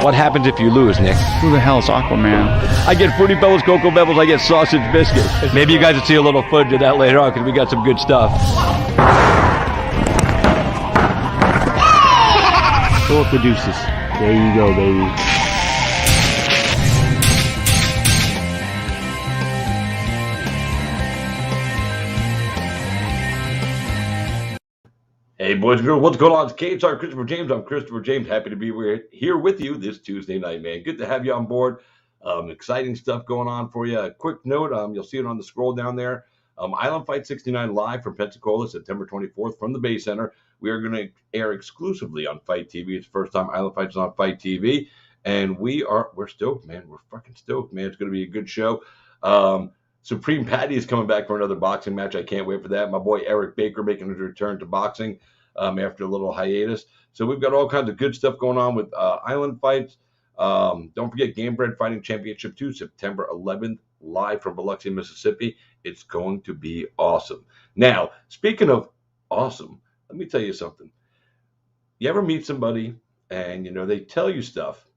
What happens if you lose, Nick? Who the hell is Aquaman? I get Fruity Pebbles, Cocoa Pebbles, I get sausage biscuits. Maybe you guys will see a little footage of that later on because we got some good stuff. Throw up the deuces. There you go, baby. Hey, boys and girls, what's going on? It's KHR Christopher James. I'm Christopher James. Happy to be here with you this Tuesday night, man. Good to have you on board. Exciting stuff going on for you. A quick note, you'll see it on the scroll down there. Island Fight 69 live from Pensacola, September 24th from the Bay Center. We are going to air exclusively on Fight TV. It's the first time Island Fight's on Fight TV. And we're stoked, man. We're fucking stoked, man. It's going to be a good show. Supreme Patty is coming back for another boxing match. I can't wait for that. My boy Eric Baker making his return to boxing after a little hiatus. So we've got all kinds of good stuff going on with Island Fights. Don't forget Game Bread Fighting Championship 2, September 11th, live from Biloxi, Mississippi. It's going to be awesome. Now, speaking of awesome, let me tell you something. You ever meet somebody and, they tell you stuff,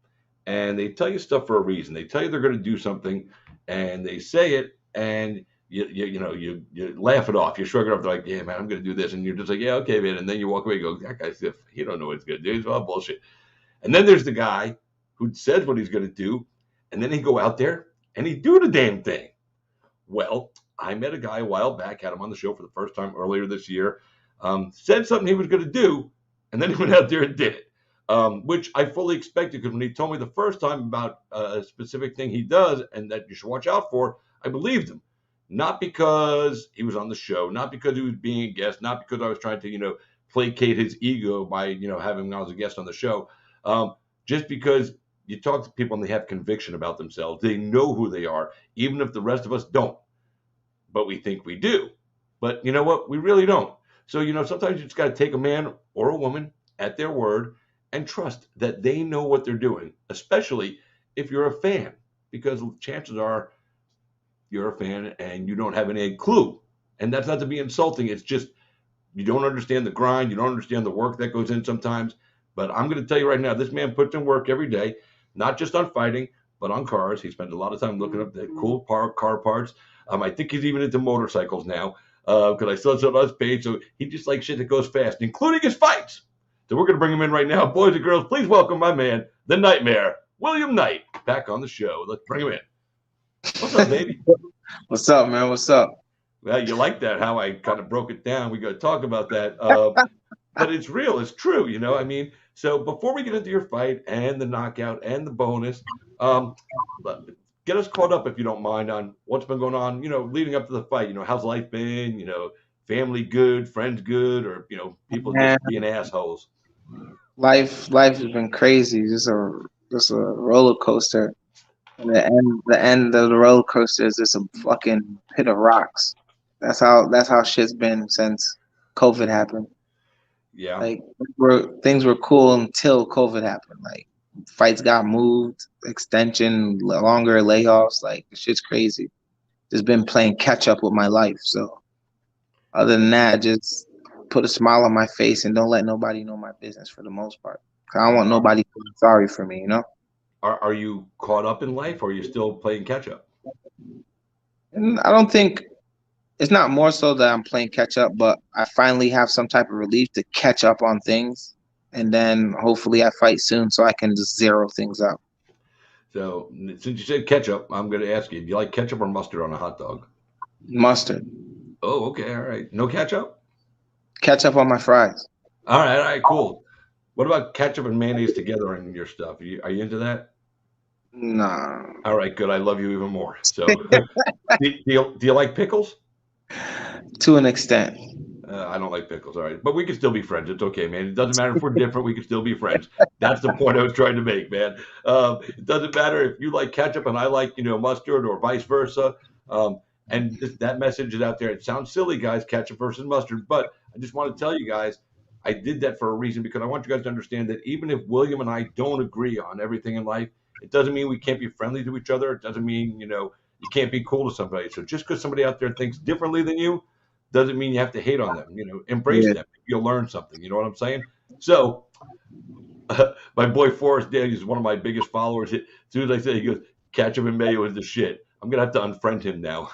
and they tell you stuff for a reason. They tell you they're going to do something, and they say it, and you laugh it off. You shrug it off. They're like, yeah, man, I'm going to do this. And you're just like, yeah, okay, man. And then you walk away and go, that guy's stiff. He don't know what he's going to do. He's all bullshit. And then there's the guy who says what he's going to do, and then he go out there and he do the damn thing. Well, I met a guy a while back, had him on the show for the first time earlier this year, said something he was going to do, and then he went out there and did it, which I fully expected, because when he told me the first time about a specific thing he does and that you should watch out for, I believed him. Not because he was on the show, not because he was being a guest, not because I was trying to, placate his ego by, having him as a guest on the show. Just because you talk to people and they have conviction about themselves. They know who they are, even if the rest of us don't. But we think we do. But you know what? We really don't. So, sometimes you just got to take a man or a woman at their word and trust that they know what they're doing, especially if you're a fan, because chances are you're a fan and you don't have any clue. And that's not to be insulting. It's just you don't understand the grind. You don't understand the work that goes in sometimes. But I'm going to tell you right now, this man puts in work every day, not just on fighting, but on cars. He spends a lot of time looking up the cool car parts. I think he's even into motorcycles now, because I saw it on his page. So he just likes shit that goes fast, including his fights. So we're going to bring him in right now. Boys and girls, please welcome my man, the Nightmare, William Knight, back on the show. Let's bring him in. What's up, baby? What's up, man? What's up? Well, you like that, how I kind of broke it down. We got to talk about that. But it's real. It's true, So before we get into your fight and the knockout and the bonus, get us caught up, if you don't mind, on what's been going on, leading up to the fight. How's life been? Family good, friends good, or, people just being assholes? Life has been crazy. Just a roller coaster. And the end of the roller coaster is just a fucking pit of rocks. That's how shit's been since COVID happened. Yeah. Like things were cool until COVID happened. Like fights got moved, extension, longer layoffs. Like shit's crazy. Just been playing catch up with my life. So other than that, just put a smile on my face and don't let nobody know my business for the most part. 'Cause I don't want nobody feeling sorry for me, Are you caught up in life, or are you still playing catch up? And I don't think it's not more so that I'm playing catch up, but I finally have some type of relief to catch up on things. And then hopefully I fight soon so I can just zero things out. So since you said ketchup, I'm going to ask you, do you like ketchup or mustard on a hot dog? Mustard. Oh, okay. All right. No ketchup? Ketchup on my fries. All right. Cool. What about ketchup and mayonnaise together in your stuff? Are you into that? Nah. All right, good. I love you even more. So do you like pickles? To an extent. I don't like pickles. All right. But we can still be friends. It's okay, man. It doesn't matter if we're different. We can still be friends. That's the point I was trying to make, man. It doesn't matter if you like ketchup and I like, mustard, or vice versa. And that message is out there. It sounds silly, guys, ketchup versus mustard. But I just want to tell you guys, I did that for a reason, because I want you guys to understand that even if William and I don't agree on everything in life, it doesn't mean we can't be friendly to each other. It doesn't mean, you can't be cool to somebody. So just because somebody out there thinks differently than you doesn't mean you have to hate on them. Embrace them. You'll learn something. You know what I'm saying? So My boy Forrest Daniels is one of my biggest followers. As soon as I say, he goes, "Ketchup and mayo is the shit." I'm gonna have to unfriend him now.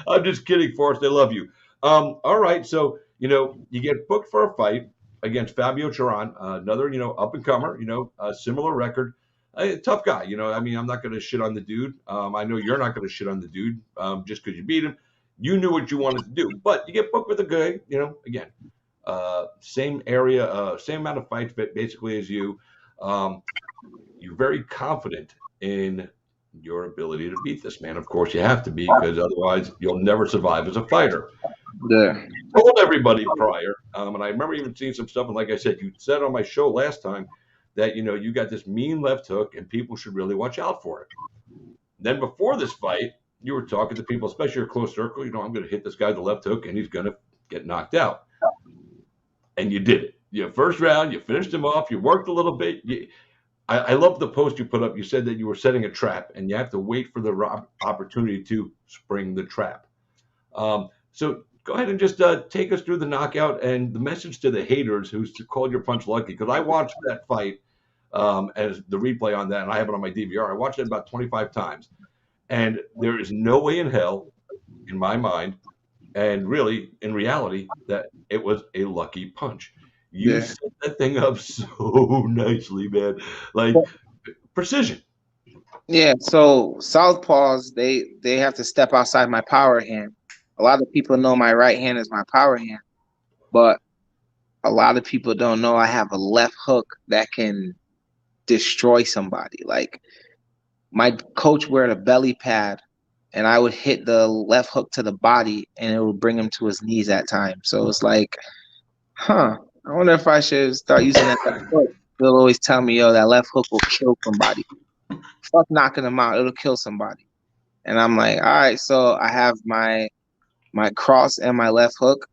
I'm just kidding, Forrest. I love you. All right, so you get booked for a fight against Fabio Chiron, another up and comer, a similar record, a tough guy. I mean, I'm not going to shit on the dude. I know you're not going to shit on the dude just because you beat him. You knew what you wanted to do, but you get booked with a guy. Again, same area, same amount of fights, basically as you. Um, you're very confident in your ability to beat this man. Of course, you have to be because otherwise you'll never survive as a fighter. Yeah. I told everybody prior, and I remember even seeing some stuff. And like I said, you said on my show last time that you got this mean left hook, and people should really watch out for it. Then before this fight, you were talking to people, especially your close circle. I'm going to hit this guy with the left hook, and he's going to get knocked out. And you did it. First round, you finished him off. You worked a little bit. I love the post you put up. You said that you were setting a trap, and you have to wait for the opportunity to spring the trap. So go ahead and just take us through the knockout and the message to the haters who called your punch lucky. Because I watched that fight as the replay on that, and I have it on my DVR. I watched it about 25 times, and there is no way in hell, in my mind, and really in reality, that it was a lucky punch. You set that thing up so nicely, man. Like precision. Yeah, so southpaws they have to step outside my power hand. A lot of people know my right hand is my power hand, but a lot of people don't know I have a left hook that can destroy somebody. Like my coach wear a belly pad, and I would hit the left hook to the body, and it would bring him to his knees at times. So it's like, I wonder if I should start using that left hook. They'll always tell me, yo, that left hook will kill somebody. Fuck knocking them out, it'll kill somebody. And I'm like, all right, so I have my cross and my left hook.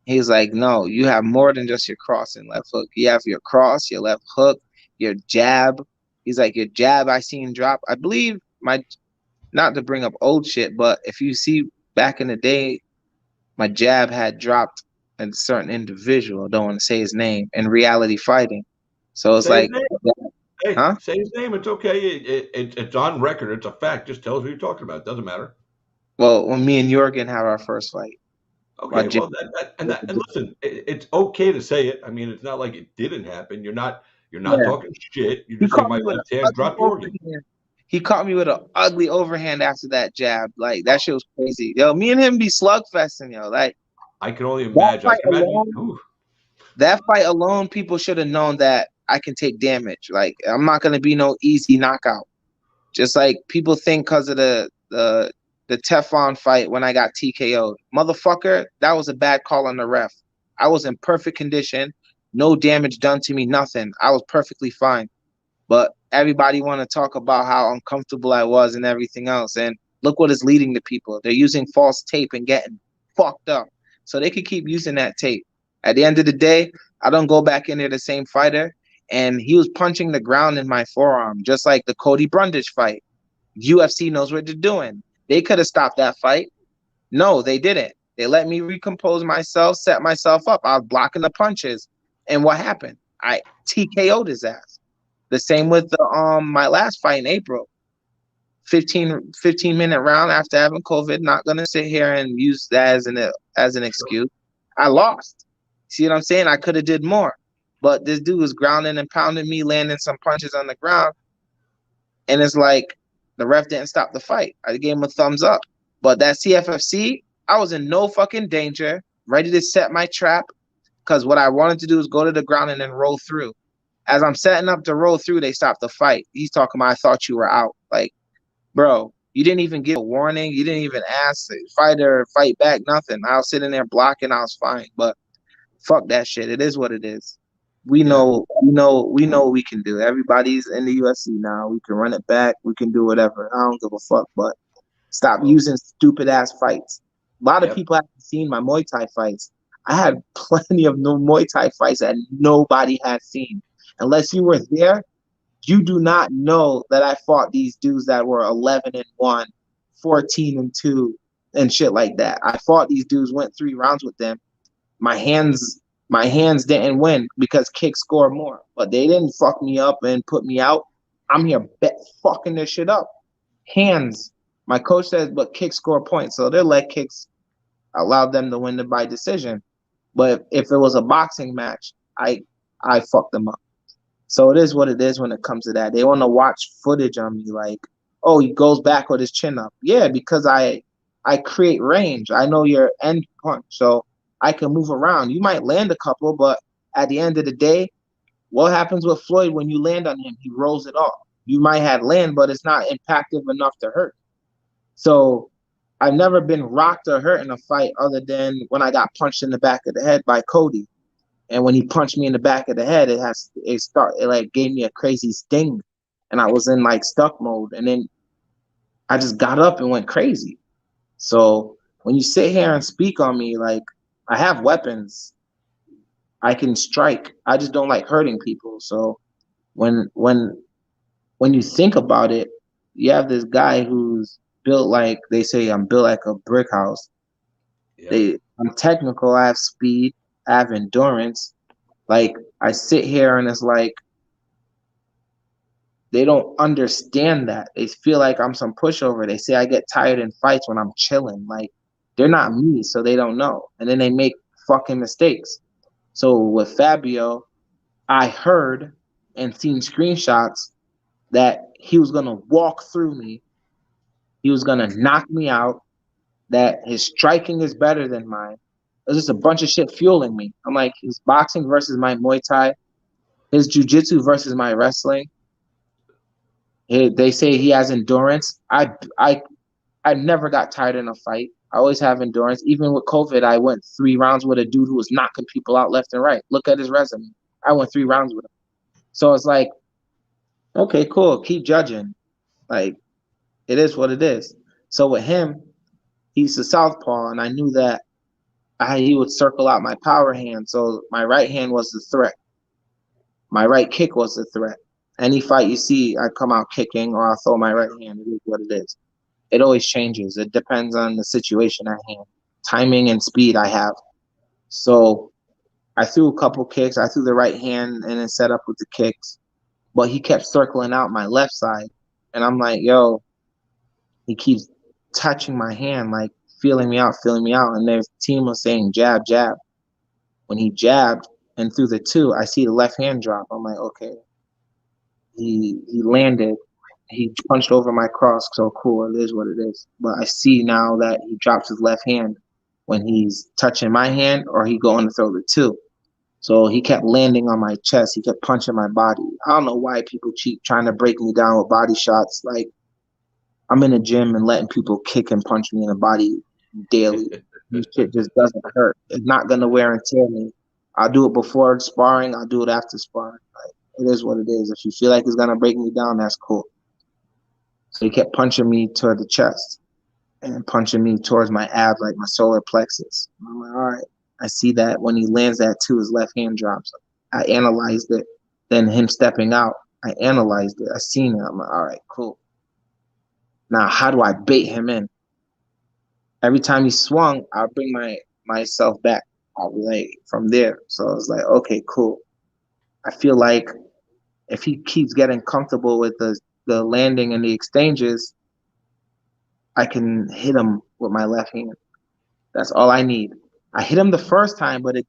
He's like, no, you have more than just your cross and left hook. You have your cross, your left hook, your jab. He's like, your jab I seen drop. I believe not to bring up old shit, but if you see back in the day, my jab had dropped a certain individual, I don't want to say his name, in reality fighting. So it's Say like, hey, huh? say his name. It's okay. It's on record. It's a fact. Just tell us who you're talking about. It doesn't matter. Well, when me and Jorgen had our first fight. Okay. Well, and listen, it's okay to say it. I mean, it's not like it didn't happen. You're not Yeah. talking shit. You're just saying my left hand dropped Jorgen. He caught me with an ugly overhand after that jab. Like that shit was crazy. Yo, me and him be slugfesting, yo. Like I can only imagine. That fight alone, people should have known that I can take damage. Like I'm not gonna be no easy knockout. Just like people think because of the Teflon fight when I got TKO'd. Motherfucker, that was a bad call on the ref. I was in perfect condition, no damage done to me, nothing. I was perfectly fine. But everybody want to talk about how uncomfortable I was and everything else. And look what is leading to people. They're using false tape and getting fucked up. So they could keep using that tape. At the end of the day, I don't go back in there the same fighter. And he was punching the ground in my forearm, just like the Cody Brundage fight. UFC knows what they're doing. They could have stopped that fight. No, they didn't. They let me recompose myself, set myself up. I was blocking the punches. And what happened? I TKO'd his ass. The same with the my last fight in April. 15-minute round after having COVID. Not gonna sit here and use that as an excuse. I lost. See what I'm saying? I could have did more. But this dude was grounding and pounding me, landing some punches on the ground. And it's like the ref didn't stop the fight. I gave him a thumbs up. But that CFFC, I was in no fucking danger, ready to set my trap. Because what I wanted to do is go to the ground and then roll through. As I'm setting up to roll through, they stopped the fight. He's talking about, I thought you were out. Like, bro, you didn't even give a warning. You didn't even ask the fighter, fight back, nothing. I was sitting there blocking. I was fine. But fuck that shit. It is what it is. We know what we can do. Everybody's in the UFC now. We can run it back. We can do whatever. I don't give a fuck. But stop using stupid ass fights. A lot of people haven't seen my Muay Thai fights. I had plenty of Muay Thai fights that nobody had seen. Unless you were there, you do not know that I fought these dudes that were 11-1, 14-2, and shit like that. I fought these dudes, went 3 rounds with them. My hands My hands didn't win because kicks score more, but they didn't fuck me up and put me out. I'm here fucking this shit up. Hands. My coach says, but kicks score points, so their leg kicks allowed them to win it by decision. But if it was a boxing match, I fucked them up. So it is what it is when it comes to that. They want to watch footage on me, like, oh, he goes back with his chin up. Yeah, because I create range. I know your end punch, so I can move around. You might land a couple, but at the end of the day, what happens with Floyd when you land on him? He rolls it off. You might have land, but it's not impactful enough to hurt. So I've never been rocked or hurt in a fight other than when I got punched in the back of the head by Cody. And when he punched me in the back of the head, it like gave me a crazy sting, and I was in like stuck mode. And then I just got up and went crazy. So when you sit here and speak on me, like, I have weapons, I can strike. I just don't like hurting people. So when you think about it, you have this guy who's built like they say I'm built like a brick house. Yeah. I'm technical. I have speed. I have endurance. Like, I sit here and it's like they don't understand that. They feel like I'm some pushover. They say I get tired in fights when I'm chilling. Like, they're not me, so they don't know. And then they make fucking mistakes. So with Fabio, I heard and seen screenshots that he was gonna walk through me. He was gonna knock me out. That his striking is better than mine. There's just a bunch of shit fueling me. I'm like, his boxing versus my Muay Thai, his jiu-jitsu versus my wrestling. They say he has endurance. I never got tired in a fight. I always have endurance. Even with COVID, I went 3 rounds with a dude who was knocking people out left and right. Look at his resume. I went 3 rounds with him. So it's like, okay, cool. Keep judging. Like, it is what it is. So with him, he's a southpaw, and I knew that he would circle out my power hand. So my right hand was the threat. My right kick was the threat. Any fight you see, I come out kicking or I'll throw my right hand. It is what it is. It always changes. It depends on the situation at hand. Timing and speed I have. So I threw a couple kicks. I threw the right hand and then set up with the kicks. But he kept circling out my left side. And I'm like, yo, he keeps touching my hand, like feeling me out. And their team was saying jab, jab. When he jabbed and threw the 2, I see the left hand drop. I'm like, okay. He landed. He punched over my cross, so cool. It is what it is. But I see now that he drops his left hand when he's touching my hand, or he going to throw the 2. So he kept landing on my chest. He kept punching my body. I don't know why people keep trying to break me down with body shots. Like, I'm in the gym and letting people kick and punch me in the body daily. This shit just doesn't hurt. It's not gonna wear and tear me. I'll do it before sparring. I'll do it after sparring. Like, it is what it is. If you feel like it's gonna break me down, that's cool. So he kept punching me toward the chest and punching me towards my abs, like my solar plexus. I'm like, all right. I see that when he lands that 2, his left hand drops. I analyzed it. Then him stepping out, I analyzed it. I seen it. I'm like, all right, cool. Now, how do I bait him in? Every time he swung, I'll bring myself back. I'll be like from there. So I was like, okay, cool. I feel like if he keeps getting comfortable with the landing and the exchanges, I can hit him with my left hand. That's all I need. I hit him the first time, but it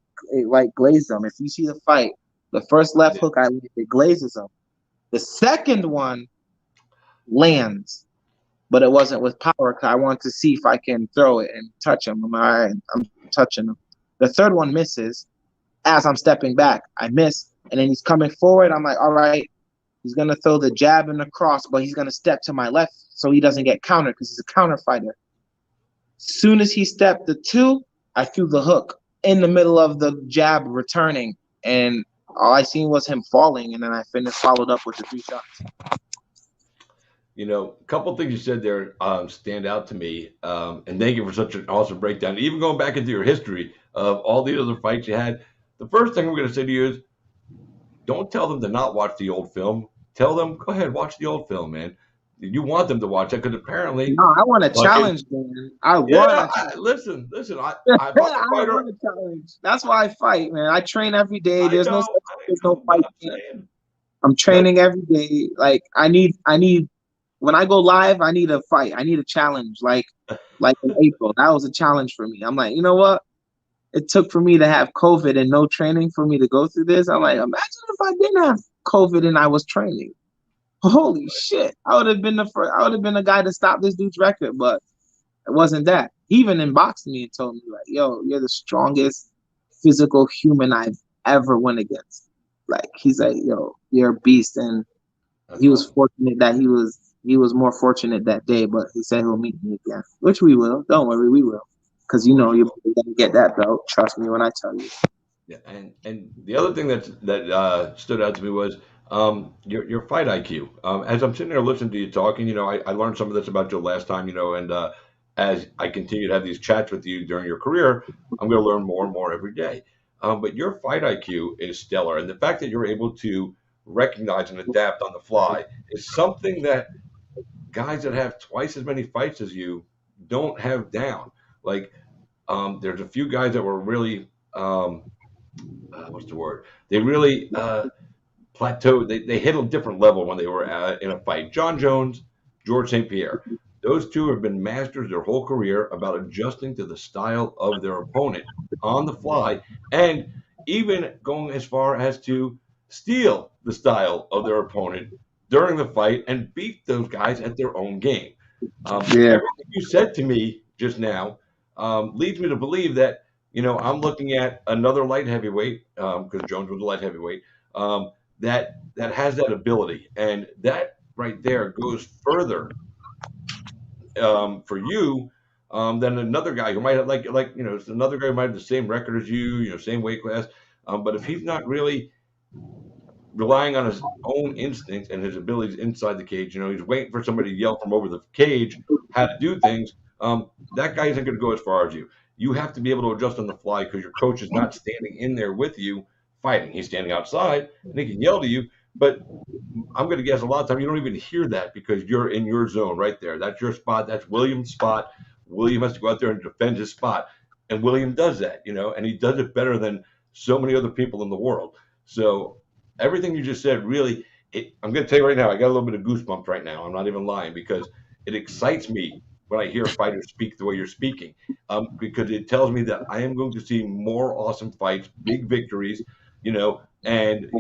like glazed him. If you see the fight, the first left hook it glazes him. The second one lands, but it wasn't with power because I wanted to see if I can throw it and touch him. I'm all right, I'm touching him. The third one misses. As I'm stepping back, I miss, and then he's coming forward. I'm like, all right, he's gonna throw the jab and the cross, but he's gonna step to my left so he doesn't get countered because he's a counter fighter. Soon as he stepped the 2, I threw the hook in the middle of the jab returning, and all I seen was him falling, and then I followed up with the 3 shots. You know, a couple of things you said there stand out to me, and thank you for such an awesome breakdown. Even going back into your history of all the other fights you had, the first thing I'm going to say to you is, don't tell them to not watch the old film. Tell them, go ahead, watch the old film, man. You want them to watch that because apparently, No, I want a fucking challenge, man. I want yeah. a challenge. Listen. If I'm a I fighter, want a challenge. That's why I fight, man. I train every day. I There's no know, such thing as no but fight I'm camp. saying I'm that training every day. Like I need when I go live, I need a fight. I need a challenge. Like in April, that was a challenge for me. I'm like, you know what? It took for me to have COVID and no training for me to go through this. I'm like, imagine if I didn't have COVID and I was training. Holy shit! I would have been the first. I would have been the guy to stop this dude's record, but it wasn't that. He even inboxed me and told me like, "Yo, you're the strongest physical human I've ever went against." Like he's like, "Yo, you're a beast," and that's he was awesome. fortunate that he was more fortunate that day, but he said he'll meet me again, which we will. Don't worry, we will, because Of course you you're will. gonna get that belt. Trust me when I tell you. Yeah, and the other thing that stood out to me was your fight IQ. As I'm sitting there listening to you talking, I learned some of this about you last time, and as I continue to have these chats with you during your career, I'm going to learn more and more every day. But your fight IQ is stellar, and the fact that you're able to recognize and adapt on the fly is something that guys that have twice as many fights as you don't have down. Like, there's a few guys that were really what's the word? They really plateaued. They hit a different level when they were in a fight. John Jones, George St. Pierre. Those two have been masters their whole career about adjusting to the style of their opponent on the fly, and even going as far as to steal the style of their opponent during the fight and beat those guys at their own game. Yeah. Everything you said to me just now leads me to believe that I'm looking at another light heavyweight because Jones was a light heavyweight that has that ability, and that right there goes further for you than another guy who might have it's another guy who might have the same record as you, same weight class, but if he's not really relying on his own instincts and his abilities inside the cage. He's waiting for somebody to yell from over the cage how to do things. That guy isn't going to go as far as you. You have to be able to adjust on the fly because your coach is not standing in there with you fighting. He's standing outside and he can yell to you, but I'm going to guess a lot of times you don't even hear that because you're in your zone right there. That's your spot. That's William's spot. William has to go out there and defend his spot. And William does that, and he does it better than so many other people in the world. So everything you just said really, I'm going to tell you right now, I got a little bit of goosebumps right now. I'm not even lying because it excites me when I hear fighters speak the way you're speaking, because it tells me that I am going to see more awesome fights, big victories, and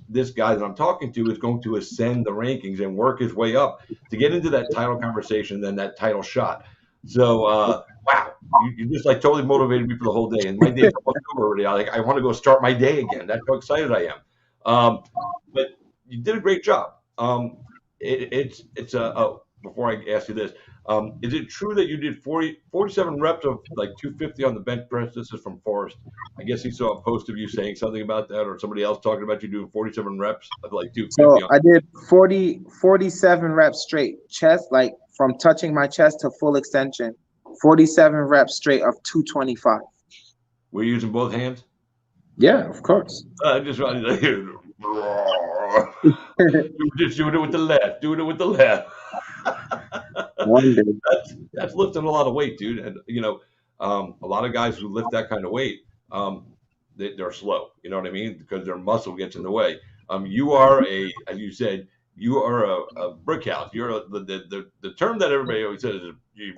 this guy that I'm talking to is going to ascend the rankings and work his way up to get into that title conversation, then that title shot. So, wow, you just like totally motivated me for the whole day, and my day's almost over already. I want to go start my day again. That's how excited I am. But you did a great job. It's before I ask you this, is it true that you did 47 reps of like 250 on the bench press? This is from Forrest. I guess he saw a post of you saying something about that, or somebody else talking about you doing 47 reps of like 250 So on. I did 47 reps straight chest, like from touching my chest to full extension. 47 reps straight of 225. Were you using both hands? Yeah, of course. I just wanted to hear. You were just doing it with the left, doing it with the left. One day. That's lifting a lot of weight, dude. And a lot of guys who lift that kind of weight, they're slow. You know what I mean? Because their muscle gets in the way. You are as you said, you are a brick house. You're the term that everybody always says is you're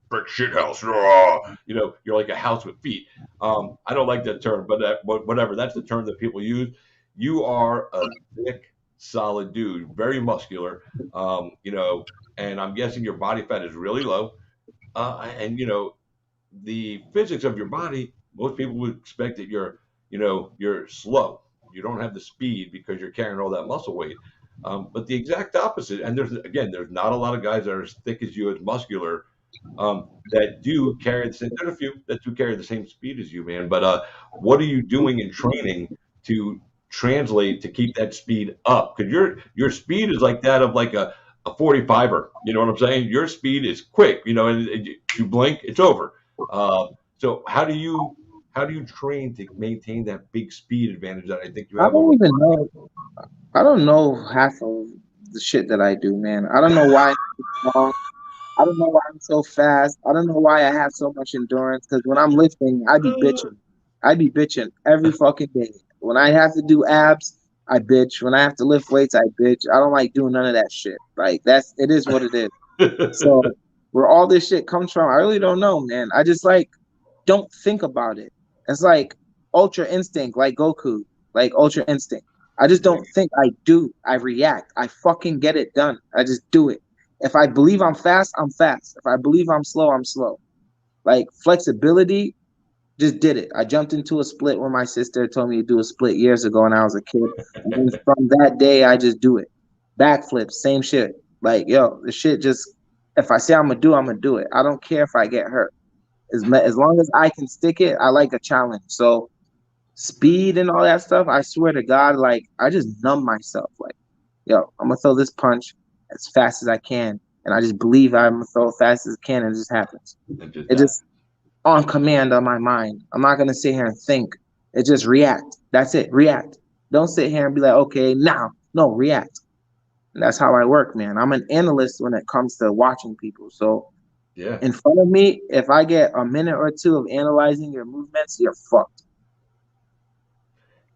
brick shit house. You're like a house with feet. I don't like that term, but whatever. That's the term that people use. You are a thick, solid dude, very muscular. And I'm guessing your body fat is really low. And the physics of your body, most people would expect that you're slow. You don't have the speed because you're carrying all that muscle weight. But the exact opposite. And there's not a lot of guys that are as thick as you, as muscular, that do carry the same. There's a few that do carry the same speed as you, man. But what are you doing in training to translate to keep that speed up? Because your speed is like that of like a 45er. You know what I'm saying? Your speed is quick. And you blink, it's over. So how do you train to maintain that big speed advantage that I think you I have over? don't even know. I don't know half of the shit that I do, man. I don't know why I'm so strong. I don't know why I'm so fast. I don't know why I have so much endurance. Because when I'm lifting, I be bitching. I be bitching every fucking day. When I have to do abs, I bitch. When I have to lift weights, I bitch. I don't like doing none of that shit. Like it is what it is. So where all this shit comes from, I really don't know, man. I just like don't think about it. It's like Ultra Instinct, like Goku, like Ultra Instinct. I just don't think. I do. I react. I fucking get it done. I just do it. If I believe I'm fast, I'm fast. If I believe I'm slow, I'm slow. Like flexibility, just did it. I jumped into a split when my sister told me to do a split years ago when I was a kid. And then from that day, I just do it. Backflips, same shit. Like, yo, the shit just, if I say I'm gonna do it. I don't care if I get hurt. As long as I can stick it, I like a challenge. So speed and all that stuff, I swear to God, like I just numb myself. Like, yo, I'm gonna throw this punch as fast as I can, and I just believe I'm gonna throw it fast as I can, and it just happens. It just on command on my mind. I'm not gonna sit here and think. It just react. That's it. React. Don't sit here and be like, okay, now. No, react. And that's how I work, man. I'm an analyst when it comes to watching people. So Yeah. in front of me, if I get a minute or two of analyzing your movements, you're fucked.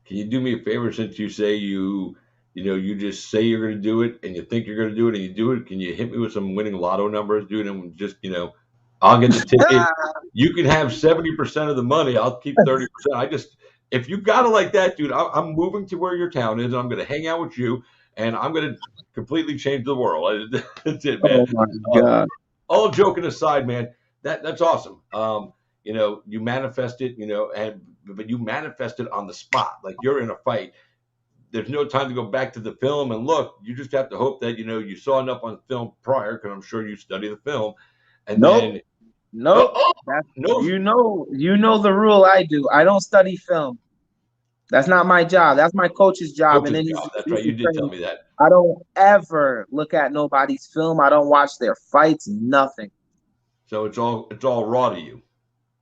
Can you do me a favor since you say you just say you're going to do it and you think you're going to do it and you do it? Can you hit me with some winning lotto numbers, dude? And just, I'll get the ticket. You can have 70% of the money. I'll keep 30%. If you got it like that, dude, I'm moving to where your town is and I'm going to hang out with you and I'm going to completely change the world. That's it, man. Oh my Uh, God. all joking aside, man, that's awesome. You manifest it, but you manifest it on the spot. Like you're in a fight. There's no time to go back to the film and look. You just have to hope that you saw enough on film prior, because I'm sure you study the film, and Nope. then Nope. That's no, you know the rule I do. I don't study film. That's not my job. That's my coach's job. And coach's then job. That's he's right. the You did tell trainer. me that. I don't ever look at nobody's film. I don't watch their fights, nothing. So it's all raw to you.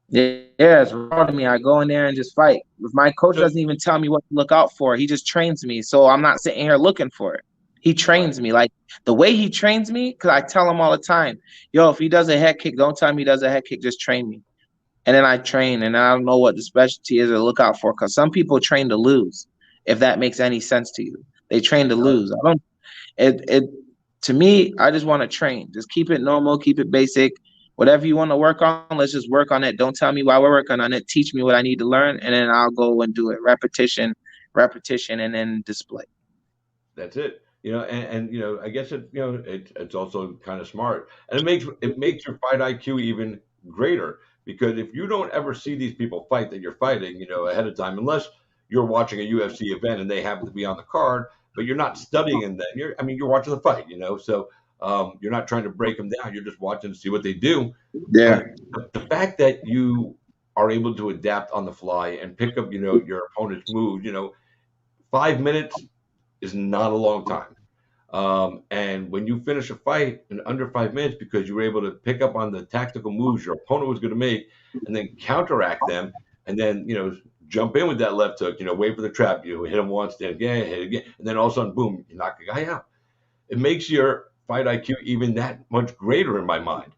Yeah, it's raw to me. I go in there and just fight. If my coach So, doesn't even tell me what to look out for, he just trains me. So I'm not sitting here looking for it. He right. trains me. Like the way he trains me, because I tell him all the time, yo, if he does a head kick, don't tell me he does a head kick, just train me. And then I train, and I don't know what the specialty is to look out for, because some people train to lose, if that makes any sense to you. They train to lose. I don't it to me, I just want to train. Just keep it normal, keep it basic. Whatever you want to work on, let's just work on it. Don't tell me why we're working on it. Teach me what I need to learn, and then I'll go and do it. Repetition, repetition, and then display. That's it. I guess it's also kind of smart, and it makes your fight IQ even greater, because if you don't ever see these people fight that you're fighting, ahead of time, unless you're watching a UFC event and they happen to be on the card, but you're not studying them. Then you're watching the fight, so you're not trying to break them down. You're just watching to see what they do. Yeah. But the fact that you are able to adapt on the fly and pick up, your opponent's moves, 5 minutes is not a long time. And when you finish a fight in under 5 minutes, because you were able to pick up on the tactical moves your opponent was going to make and then counteract them, and then, jump in with that left hook, wait for the trap, you hit him once, then again, hit again, and then all of a sudden, boom, you knock the guy out. It makes your fight IQ even that much greater in my mind.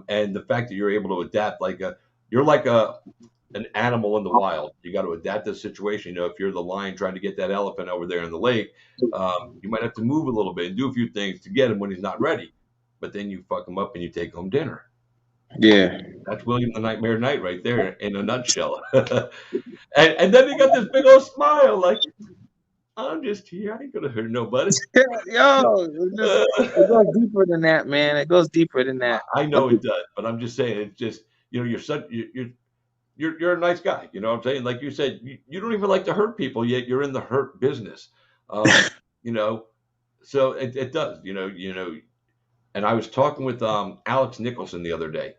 And the fact that you're able to adapt, you're like an animal in the wild. You got to adapt to the situation. If you're the lion trying to get that elephant over there in the lake, you might have to move a little bit and do a few things to get him when he's not ready. But then you fuck him up and you take home dinner. Yeah. That's William the Nightmare Knight right there in a nutshell. and then he got this big old smile, like, I'm just here. I ain't gonna hurt nobody. Yo, it goes deeper than that, man. It goes deeper than that. I know it does, but I'm just saying, it's just, you're a nice guy. You know what I'm saying? Like you said, you don't even like to hurt people, yet you're in the hurt business. You know, so it does. And I was talking with Alex Nicholson the other day.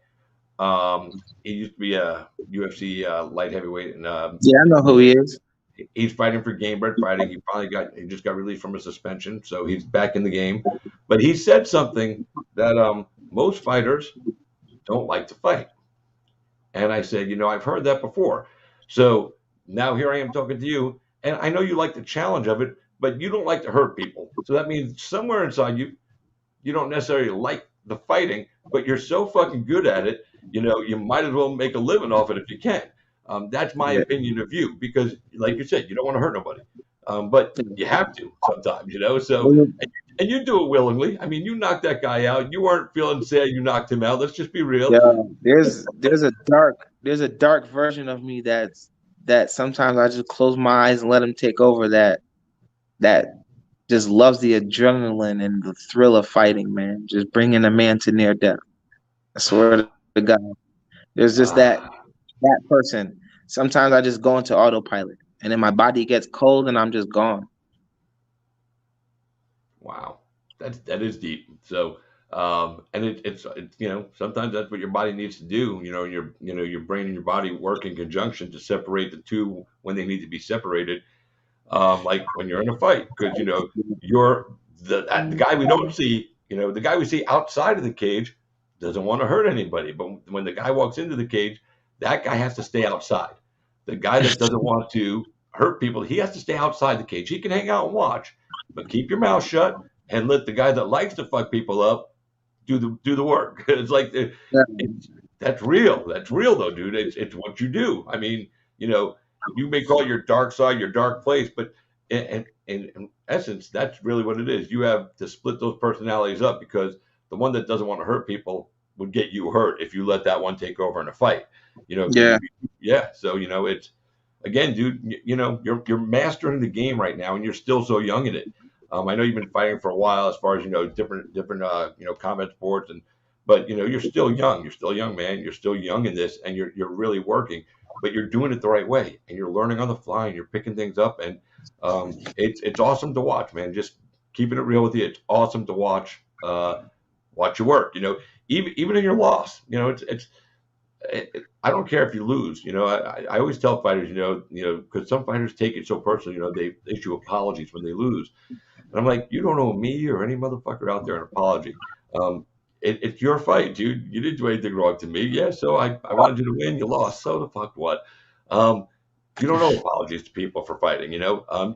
He used to be a UFC light heavyweight, and Yeah, I know who he is. he's fighting for Gamebred Fighting. He just got released from a suspension, so he's back in the game. But he said something that most fighters don't like to fight. And I said, I've heard that before. So now here I am talking to you, and I know you like the challenge of it, but you don't like to hurt people. So that means somewhere inside you, you don't necessarily like the fighting, but you're so fucking good at it, you might as well make a living off it if you can. That's my Yeah. opinion of you because, like you said, you don't want to hurt nobody, but you have to sometimes, So, and you do it willingly. I mean, you knocked that guy out. You weren't feeling sad you knocked him out. Let's just be real. Yeah, there's a dark version of me that sometimes I just close my eyes and let him take over. That just loves the adrenaline and the thrill of fighting, man. Just bringing a man to near death. I swear to God, there's just Ah, that person. Sometimes I just go into autopilot, and then my body gets cold, and I'm just gone. wow, that is deep. So, and it's sometimes that's what your body needs to do. Your brain and your body work in conjunction to separate the two when they need to be separated. Like when you're in a fight, because you're the guy we don't see. The guy we see outside of the cage doesn't want to hurt anybody, but when the guy walks into the cage, that guy has to stay outside. The guy that doesn't want to hurt people, he has to stay outside the cage. He can hang out and watch, but keep your mouth shut and let the guy that likes to fuck people up do the work. It's like Yeah, it's that's real. That's real though, dude. It's what you do. I mean, you know, you may call it your dark side, your dark place, but in essence, that's really what it is. You have to split those personalities up because the one that doesn't want to hurt people would get you hurt if you let that one take over in a fight. Because yeah, yeah. So it's again, dude. You're mastering the game right now, and you're still so young in it. I know you've been fighting for a while, as far as different combat sports, but you're still young. You're still young, man. You're still young in this, and you're really working, but you're doing it the right way, and you're learning on the fly, and you're picking things up, and it's awesome to watch, man. Just keeping it real with you, it's awesome to watch your work. Even in your loss, I don't care if you lose. I always tell fighters, because some fighters take it so personally. They issue apologies when they lose, and I'm like, you don't owe me or any motherfucker out there an apology. It's your fight, dude. You didn't do anything wrong to me. Yeah, so I wanted you to win. You lost. So the fuck what? Um, you don't owe apologies to people for fighting. yeah, You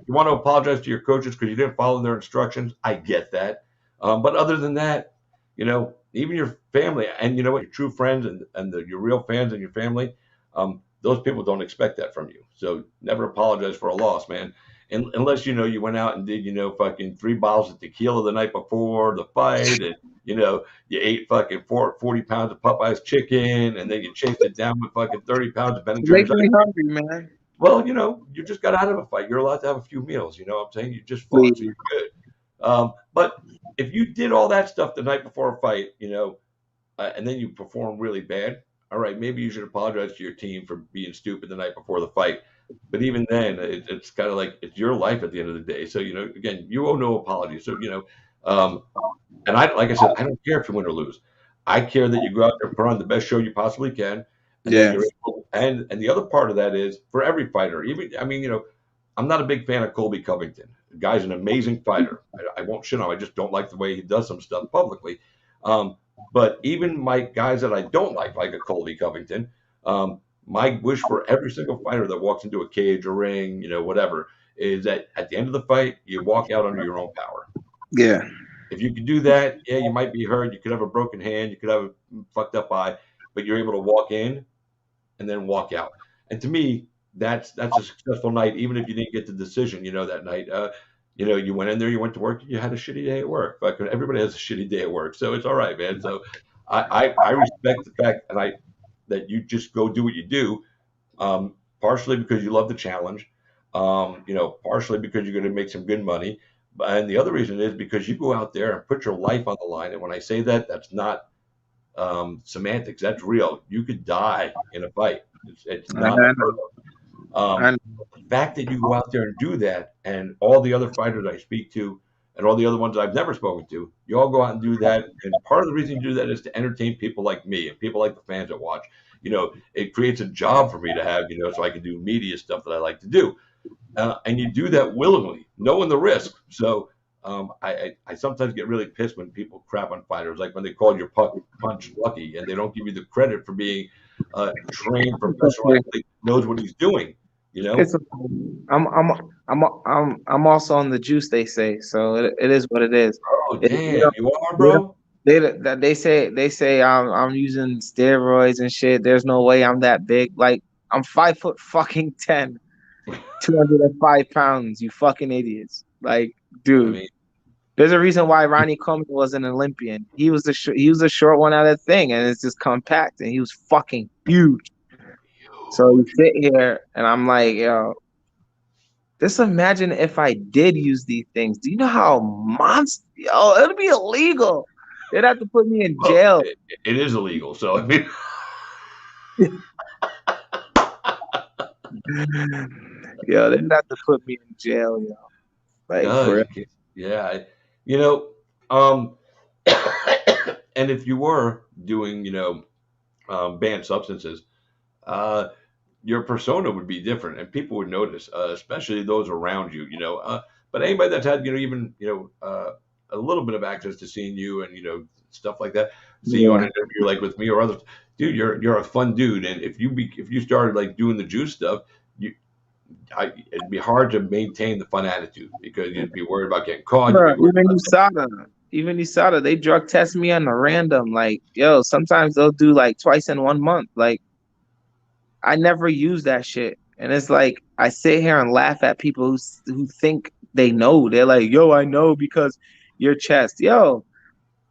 want to apologize to your coaches because you didn't follow their instructions. I get that. But other than that, even your family and your true friends and your real fans and your family, those people don't expect that from you. So never apologize for a loss, man. Unless you went out and did fucking 3 bottles of tequila the night before the fight, and you ate fucking 40 pounds of Popeye's chicken, and then you chased it down with fucking 30 pounds of Ben and you're Jerry's making ice. me hungry, man. Well, you just got out of a fight. You're allowed to have a few meals. You know what I'm saying? You just fought, so Please. you're good. But if you did all that stuff the night before a fight, and then you perform really bad, all right, maybe you should apologize to your team for being stupid the night before the fight. But even then, it's kind of like it's your life at the end of the day. So again, you owe no apology. So um, and like I said, I don't care if you win or lose. I care that you go out there and put on the best show you possibly can, and that Yeah, you're able. And the other part of that is for every fighter. Even I mean, I'm not a big fan of Colby Covington. The guy's an amazing fighter. I won't shit on him. I just don't like the way he does some stuff publicly. Um, but even my guys that I don't like a Colby Covington, my wish for every single fighter that walks into a cage or ring, whatever, is that at the end of the fight, you walk out under your own power. yeah, If you could do that, yeah, you might be hurt. You could have a broken hand. You could have a fucked up eye, but you're able to walk in and then walk out. And to me, that's a successful night, even if you didn't get the decision, that night. You went in there, you went to work, you had a shitty day at work. But everybody has a shitty day at work, so it's all right, man. So I respect the fact that you just go do what you do, partially because you love the challenge, partially because you're going to make some good money, and the other reason is because you go out there and put your life on the line. And when I say that, that's not semantics. That's real. You could die in a fight. It's I not unheard know. of. I know. The fact that you go out there and do that, and all the other fighters I speak to, and all the other ones I've never spoken to, you all go out and do that. And part of the reason you do that is to entertain people like me and people like the fans that watch. It creates a job for me to have, so I can do media stuff that I like to do. And you do that willingly, knowing the risk. So I sometimes get really pissed when people crap on fighters, like when they call your punch lucky, and they don't give you the credit for being a trained professional athlete who knows what he's doing. You know? It's I'm also on the juice. They say so. It is what it is. Oh, They damn, don't you are, they don't bro. they say I'm using steroids and shit. There's no way I'm that big. Like I'm 5 foot fucking 10, 205 pounds. You fucking idiots. Like, I dude. mean, There's a reason why Ronnie Coleman was an Olympian. He was the short one out of the thing, and it's just compact, and he was fucking huge. So you huge. sit here, and I'm like, yo, just imagine if I did use these things. Do you know how monster? Yo, it'd be illegal. They'd have to put me in Well, jail. it is illegal. So I mean, Yo, they'd have to put me in jail, yo. Like no, for real. you can't. Yeah, you know, um, and if you were doing, banned substances, uh, your persona would be different, and people would notice, especially those around you. But anybody that's had, even a little bit of access to seeing you and stuff like that, see you on Yeah. an interview like with me or others, dude, you're a fun dude, and if you started like doing the juice stuff, you it'd be hard to maintain the fun attitude because you'd be worried about getting caught. You'd be Bro, worried about even USADA, they drug test me on the random. Like, yo, sometimes they'll do like twice in 1 month. Like, I never use that shit. And it's like I sit here and laugh at people who think they know. They're like, "Yo, I know because your chest." Yo,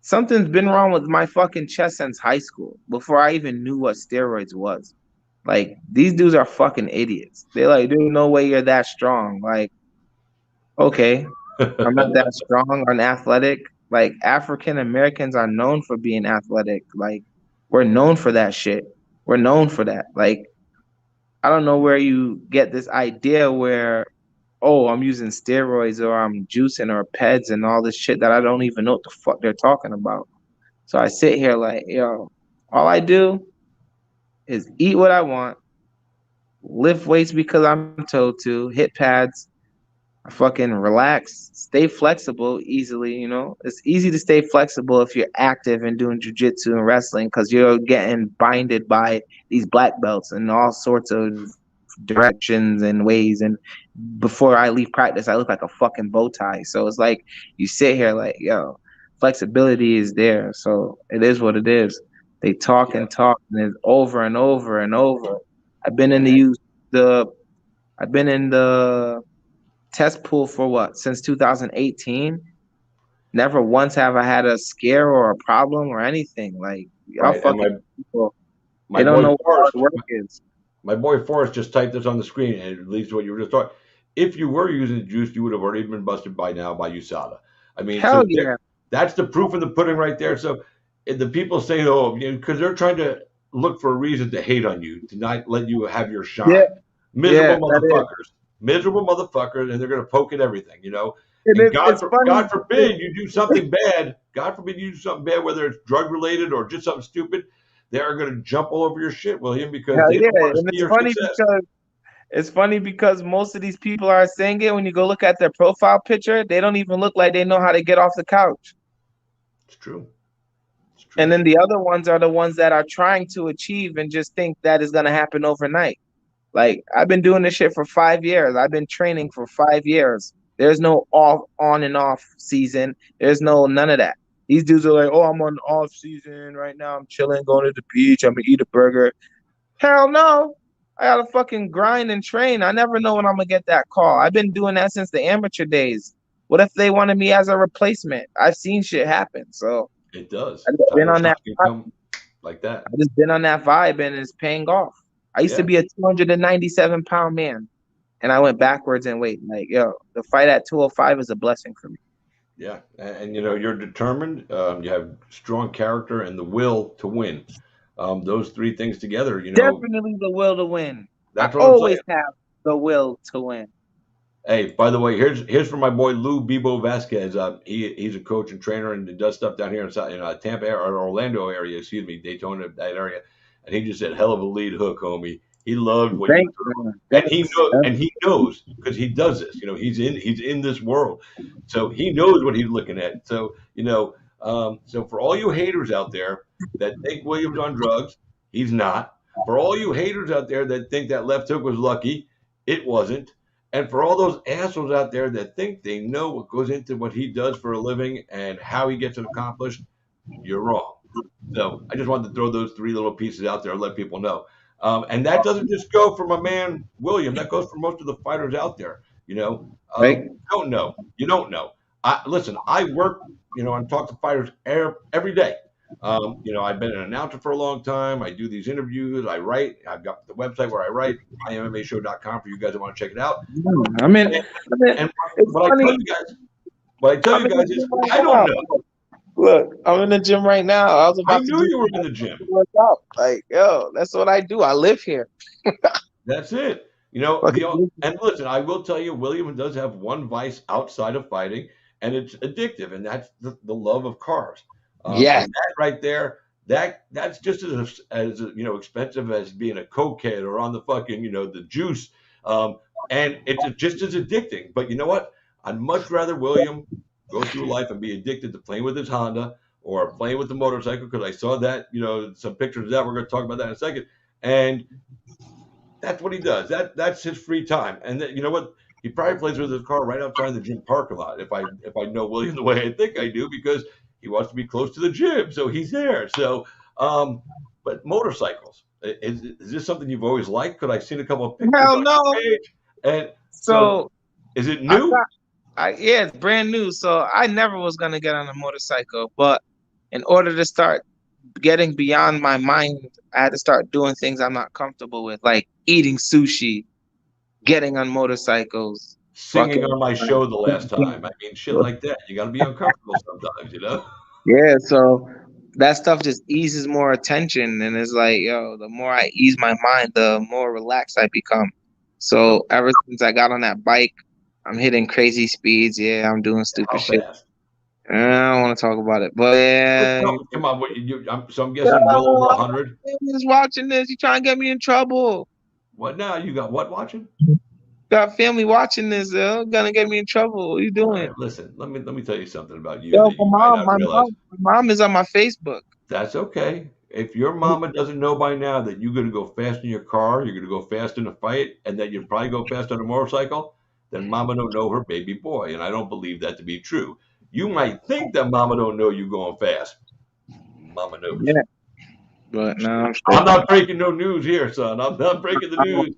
something's been wrong with my fucking chest since high school before I even knew what steroids was. Like these dudes are fucking idiots. They're like, "There's no way you're that strong." Like, okay, I'm not that strong or athletic. Like African Americans are known for being athletic. Like we're known for that shit. We're known for that. Like I don't know where you get this idea where, oh, I'm using steroids or I'm juicing or peds and all this shit that I don't even know what the fuck they're talking about. So I sit here like, yo, all I do is eat what I want, lift weights because I'm told to, hit pads, fucking relax, stay flexible easily. It's easy to stay flexible if you're active and doing jujitsu and wrestling because you're getting binded by these black belts and all sorts of directions and ways. And before I leave practice, I look like a fucking bow tie. So it's like you sit here like, yo, flexibility is there. So it is what it is. They talk yeah, and talk, and it's over and over and over. I've been in and the use the I've been in the test pool for what since 2018. Never once have I had a scare or a problem or anything. Like y'all right. And fucking people, my they don't boy know what hard Forrest, work is. My boy Forrest just typed this on the screen, and it leads to what you were just talking. If you were using the juice, you would have already been busted by now by USADA. I mean, Hell yeah, that's the proof in the pudding right there. So the people say, oh, because they're trying to look for a reason to hate on you, to not let you have your yeah, shine. yeah. Miserable That is, miserable motherfuckers, and they're going to poke at everything, and And it's funny. God forbid you do something bad. God forbid you do something bad, whether it's drug related or just something stupid. They are going to jump all over your shit, William, because Hell they yeah, don't want to and see your success. it's funny because most of these people are saying it. When you go look at their profile picture, they don't even look like they know how to get off the couch. It's true. It's And true. then the other ones are the ones that are trying to achieve and just think that is going to happen overnight. Like I've been doing this shit for 5 years. I've been training for 5 years. There's no off on and off season. There's no none of that. These dudes are like, oh, I'm on off season right now. I'm chilling, going to the beach. I'm gonna eat a burger. Hell no. I gotta fucking grind and train. I never know when I'm gonna get that call. I've been doing that since the amateur days. What if they wanted me as a replacement? I've seen shit happen. So It does. I just been Title on that. shots can come like that. I just been on that vibe and it's paying off. I used to Yeah. be a 297-pound man and I went backwards in weight. Like, yo, the fight at 205 is a blessing for me. Yeah. And you're determined. You have strong character and the will to win. Those three things together, Definitely the will to win. I that's what I'm saying. always have the will to win. Hey, by the way, here's for my boy Lou Bebo Vasquez. He's a coach and trainer and does stuff down here in Tampa or Orlando area, excuse me, Daytona, that area. And he just said, "Hell of a lead hook, homie." He loved what you Thank threw, you. and he knows because he does this. He's in this world, so he knows what he's looking at. So so for all you haters out there that think Williams on drugs, he's not. For all you haters out there that think that left hook was lucky, It wasn't. And for all those assholes out there that think they know what goes into what he does for a living and how he gets it accomplished, you're wrong. So I just wanted to throw those three little pieces out there and let people know. And that doesn't just go for my man William. That goes for most of the fighters out there. Right? You don't know. You don't know. Listen. I work, and talk to fighters every day. I've been an announcer for a long time. I do these interviews. I write. I've got the website where I write, immashow.com for you guys that want to check it out. I mean, And it's what I funny. tell you guys, what I tell I'm you in the guys is, gym right I don't now. know. Look, I'm in the gym right now. I was I about to knew do you were in the gym. work out. Like, yo, that's what I do. I live here. That's it. Fucking And listen, I will tell you, William does have one vice outside of fighting, and it's addictive, and that's the love of cars. yes. And that right there, that's just as expensive as being a cokehead or on the fucking the juice. And it's just as addicting. But you know what? I'd much rather William go through life and be addicted to playing with his Honda or playing with the motorcycle because I saw that some pictures of that. We're going to talk about that in a second. And that's what he does. That's his free time. And you know what? He probably plays with his car right outside the gym parking lot. If I know William the way I think I do, because he wants to be close to the gym, so he's there. So, but motorcycles is this something you've always liked? Because I've seen a couple of pictures Hell on no. your page, and so So is it I new? got, yeah, it's brand new. So I never was gonna get on a motorcycle, but in order to start getting beyond my mind, I had to start doing things I'm not comfortable with, like eating sushi, getting on motorcycles, Singing fucking. on my show the last time. I mean, shit like that. You got to be uncomfortable sometimes. Yeah, so that stuff just eases more attention, and it's like, yo, the more I ease my mind, the more relaxed I become. Well, So ever since I got on that bike, I'm hitting crazy speeds. Yeah, I'm doing stupid how shit. fast? I don't want to talk about it, but Well, yeah. no, come on. So I'm guessing well over 100. Who's watching this? You trying to get me in trouble? What now? You got what watching? Got family watching this. Gonna get me in trouble. What you All doing? right, listen. Let me tell you something about you Yo, that you might not realize. my mom is on my Facebook. That's okay. If your mama doesn't know by now that you're going to go fast in your car, you're going to go fast in a fight, and that you'd probably go fast on a motorcycle, then mama don't know her baby boy, and I don't believe that to be true. You might think that mama don't know you going fast. Mama knows. Yeah, but no, I'm I'm straight. not breaking no news here, son. I'm not breaking the news.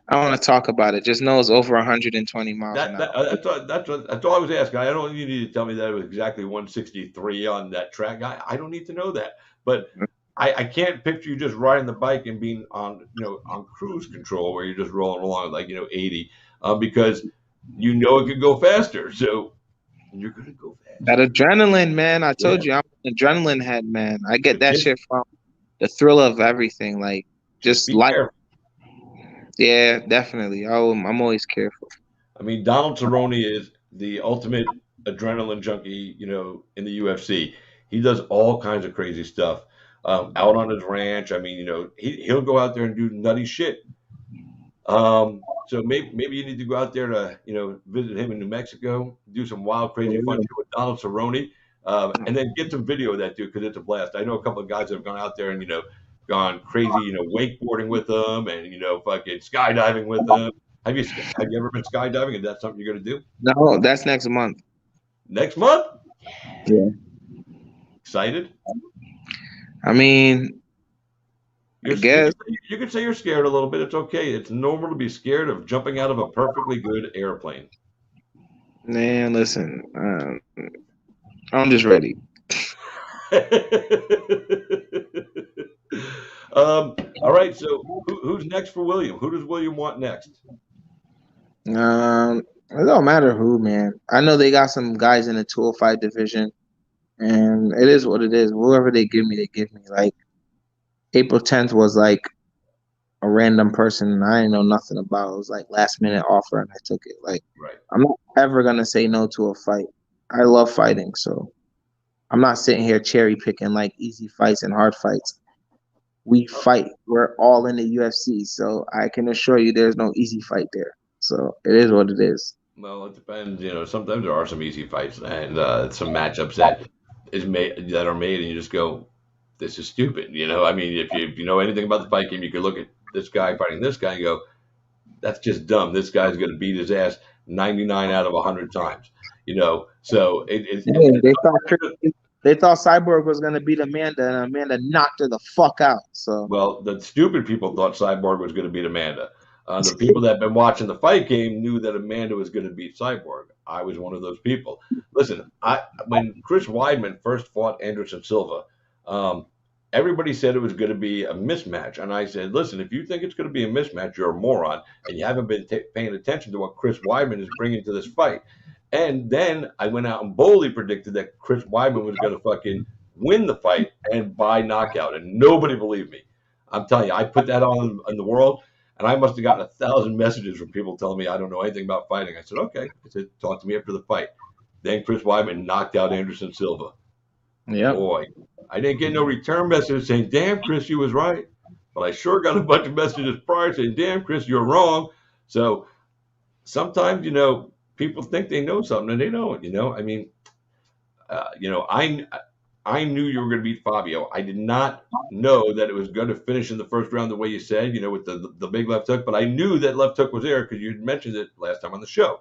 I want to talk about it. Just know it's over 120 miles an That, hour. that that's all I was asking. I don't you need to tell me that it was exactly 163 on that track. I don't need to know that. But I can't picture you just riding the bike and being on cruise control where you're just rolling along like 80, because it could go faster. So you're gonna go fast. That adrenaline, man. I Yeah, told you, I'm an adrenaline head, man. I get but that shit from the thrill of everything. Like, just just be like, careful. yeah, definitely. I'm always careful. I mean, Donald Cerrone is the ultimate adrenaline junkie, in the UFC. He does all kinds of crazy stuff out on his ranch. I mean, he'll go out there and do nutty shit. So maybe you need to go out there to visit him in New Mexico, do some wild, crazy, fun shit with Donald Cerrone, and then get some video of that dude because it's a blast. I know a couple of guys that have gone out there and gone crazy, wakeboarding with them and fucking skydiving with them. Have you ever been skydiving? Is that something you're gonna do No, that's next month. next month? Yeah. Excited? I mean, I You guess, can say you're scared a little bit. It's okay. It's normal to be scared of jumping out of a perfectly good airplane. man, listen, I'm just ready. All right. So who's next for William? Who does William want next? It don't matter who, man. I know they got some guys in the 205 division, and it is what it is. Whoever they give me, they give me. Like, April 10th was like a random person I didn't know nothing about. It was like last minute offer, and I took it. Like, Right. I'm not ever gonna say no to a fight. I love fighting, so I'm not sitting here cherry picking like easy fights and hard fights. We fight. We're all in the UFC, so I can assure you there's no easy fight there. So it is what it is. Well, it depends. Sometimes there are some easy fights and some matchups that are made, and you just go, "This is stupid." I mean, if you know anything about the fight game, you could look at this guy fighting this guy and go, that's just dumb. This guy's going to beat his ass 99 out of 100 times, you know. So they thought Cyborg was gonna beat Amanda, and Amanda knocked her the fuck out. So well, the stupid people thought Cyborg was going to beat Amanda. The people that have been watching the fight game knew that Amanda was going to beat Cyborg. I was one of those people. Listen, when Chris Weidman first fought Anderson Silva, um, everybody said it was going to be a mismatch, and I said, listen, if you think it's going to be a mismatch, you're a moron, and you haven't been paying attention to what Chris Weidman is bringing to this fight. And then I went out and boldly predicted that Chris Weidman was going to fucking win the fight and by knockout, and nobody believed me. I'm telling you, I put that on in the world, and I must have gotten 1,000 messages from people telling me I don't know anything about fighting. I said, okay. I said, talk to me after the fight. Then Chris Weidman knocked out Anderson Silva. yeah, Boy, I didn't get no return message saying, damn, Chris, you was right. But I sure got a bunch of messages prior saying, damn, Chris, you're wrong. So sometimes, you know, people think they know something and they don't, you know. I mean, you know, I knew you were going to beat Fabio. I did not know that it was going to finish in the first round the way you said, you know, with the big left hook. But I knew that left hook was there because you mentioned it last time on the show.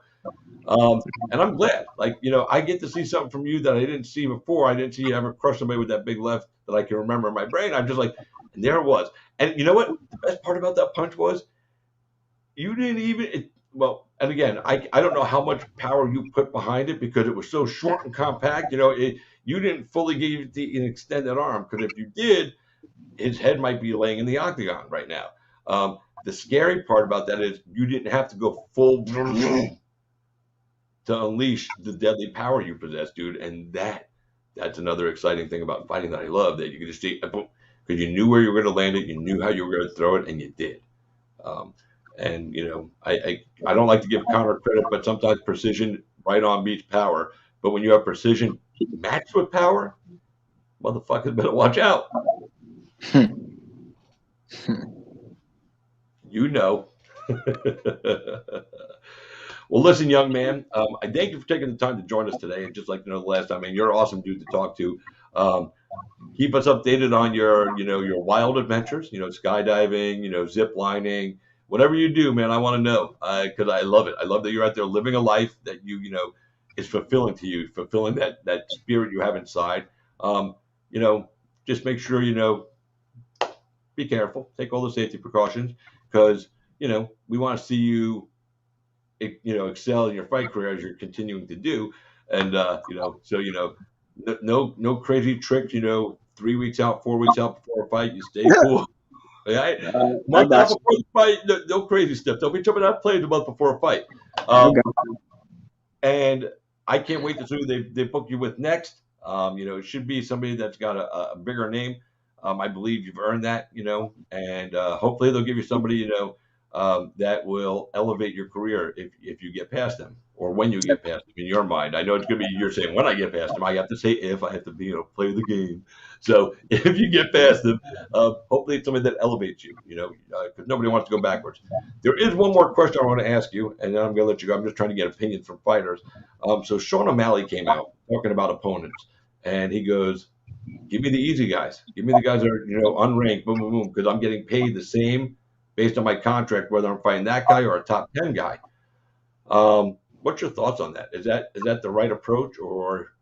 And I'm glad. Like, you know, I get to see something from you that I didn't see before. I didn't see you ever crush somebody with that big left that I can remember in my brain. I'm just like, and there it was. And you know what? The best part about that punch was you didn't even, well, and again, I don't know how much power you put behind it because it was so short and compact. You know, you didn't fully give it an extended arm because if you did, his head might be laying in the octagon right now. The scary part about that is you didn't have to go full to unleash the deadly power you possess, dude. And that's another exciting thing about fighting that I love, that you can just see, because you knew where you were going to land it, you knew how you were going to throw it, and you did. And you know, I don't like to give Connor credit, but sometimes precision right on beats power. But when you have precision matched with power, motherfuckers better watch out. You know. Well, listen, young man, I thank you for taking the time to join us today. And just like you know, the last time, man, you're an awesome dude to talk to. Keep us updated on your, you know, your wild adventures. You know, skydiving, you know, zip lining, whatever you do, man. I want to know because I love it. I love that you're out there living a life that you know, is fulfilling to you, fulfilling that spirit you have inside. You know, just make sure you know, be careful, take all the safety precautions because you know we want to see you you know, excel in your fight career as you're continuing to do. And, you know, so, you know, no crazy tricks, you know, 3 weeks out, 4 weeks out before a fight, you stay cool. Right? Month out before the fight, no crazy stuff. Don't be jumping out plays a month before a fight. And I can't wait to see who they book you with next. You know, it should be somebody that's got a bigger name. I believe you've earned that, you know, and hopefully they'll give you somebody, you know, that will elevate your career if you get past them or when you get past them in your mind. I know it's going to be you're saying when I get past them. I have to say if I have to be, you know, play the game. So if you get past them, hopefully it's somebody that elevates you, you know, because nobody wants to go backwards. There is one more question I want to ask you, and then I'm going to let you go. I'm just trying to get opinions from fighters. So Sean O'Malley came out talking about opponents, and he goes, give me the easy guys. Give me the guys that are, you know, unranked, boom, boom, boom, because I'm getting paid the same based on my contract, whether I'm fighting that guy or a top 10 guy. What's your thoughts on that? Is that the right approach, or